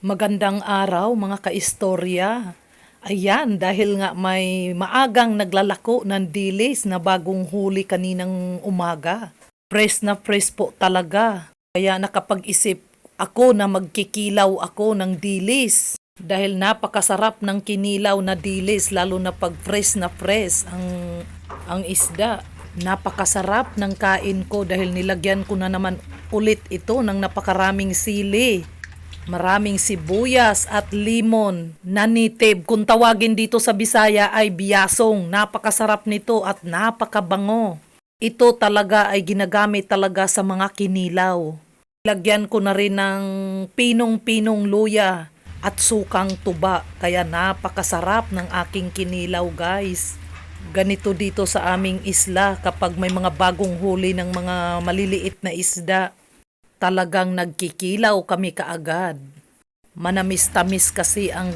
Magandang araw mga kaistorya. Ayan, dahil nga may maagang naglalako ng dilis na bagong huli kaninang umaga. Fresh na fresh po talaga. Kaya nakapag-isip ako na magkikilaw ako ng dilis. Dahil napakasarap ng kinilaw na dilis lalo na pag fresh na fresh ang isda. Napakasarap ng kain ko dahil nilagyan ko na naman ulit ito ng napakaraming sili. Maraming sibuyas at limon na native. Kung tawagin dito sa Bisaya ay biyasong. Napakasarap nito at napakabango. Ito talaga ay ginagamit talaga sa mga kinilaw. Lagyan ko na rin ng pinong-pinong luya at sukang tuba. Kaya napakasarap ng aking kinilaw, guys. Ganito dito sa aming isla kapag may mga bagong huli ng mga maliliit na isda. Talagang nagkikilaw kami kaagad. Manamis-tamis kasi ang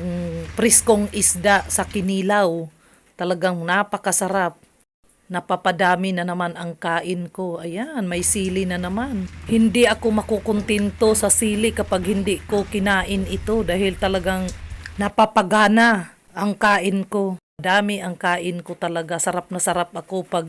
priskong isda sa kinilaw. Talagang napakasarap. Napapadami na naman ang kain ko. Ayan, may sili na naman. Hindi ako makukuntinto sa sili kapag hindi ko kinain ito dahil talagang napapagana ang kain ko. Dami ang kain ko talaga. Sarap na sarap ako pag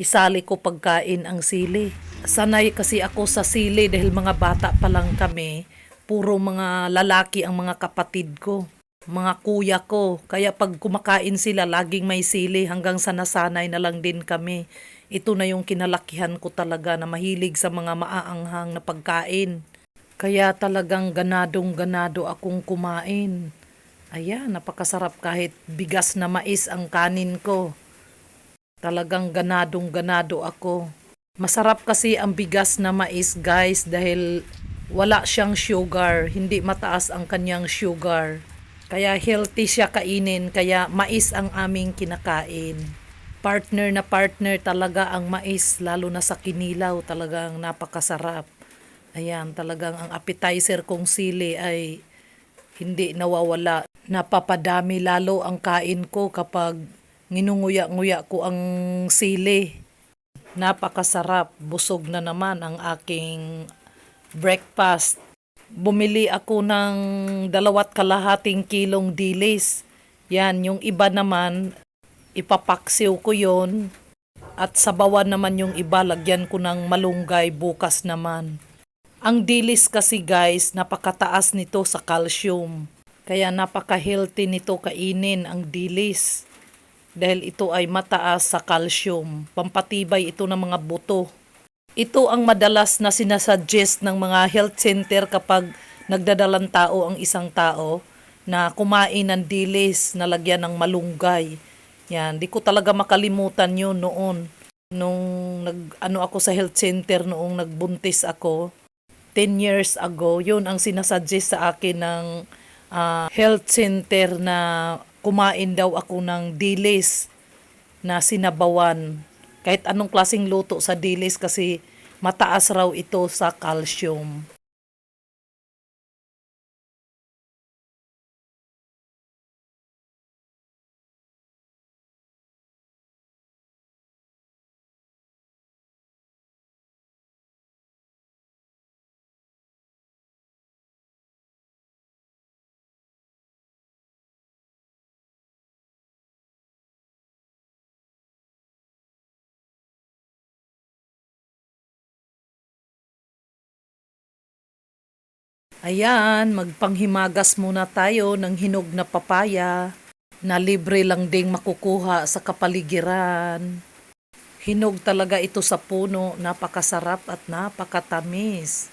isali ko pagkain ang sili. Sanay kasi ako sa sili dahil mga bata pa lang kami. Puro mga lalaki ang mga kapatid ko, mga kuya ko. Kaya pag kumakain sila, laging may sili hanggang sa nasanay na lang din kami. Ito na yung kinalakihan ko talaga na mahilig sa mga maaanghang na pagkain. Kaya talagang ganadong-ganado akong kumain. Ayan, napakasarap kahit bigas na mais ang kanin ko. Talagang ganadong-ganado ako. Masarap kasi ang bigas na mais, guys, dahil wala siyang sugar. Hindi mataas ang kanyang sugar. Kaya healthy siya kainin, kaya mais ang aming kinakain. Partner na partner talaga ang mais, lalo na sa kinilaw, talagang napakasarap. Ayan, talagang ang appetizer kong sili ay hindi nawawala. Napapadami lalo ang kain ko kapag nginunguya-nguya ko ang sili. Napakasarap. Busog na naman ang aking breakfast. Bumili ako ng 2.5 kilong dilis. Yan, yung iba naman, ipapaksiw ko yon. At sabawan naman yung iba, lagyan ko ng malunggay bukas naman. Ang dilis kasi, guys, napakataas nito sa calcium. Kaya napaka-healthy nito kainin ang dilis. Dahil ito ay mataas sa calcium. Pampatibay ito ng mga buto. Ito ang madalas na sinasuggest ng mga health center kapag nagdadalang tao ang isang tao na kumain ng dilis na lagyan ng malunggay. Yan, di ko talaga makalimutan yun noon. Nung ako sa health center noong nagbuntis ako, 10 years ago, yun ang sinasuggest sa akin ng health center na kumain daw ako ng dilis na sinabawan. Kahit anong klaseng luto sa dilis kasi mataas raw ito sa calcium. Ayan, magpanghimagas muna tayo ng hinog na papaya na libre lang ding makukuha sa kapaligiran. Hinog talaga ito sa puno, napakasarap at napakatamis.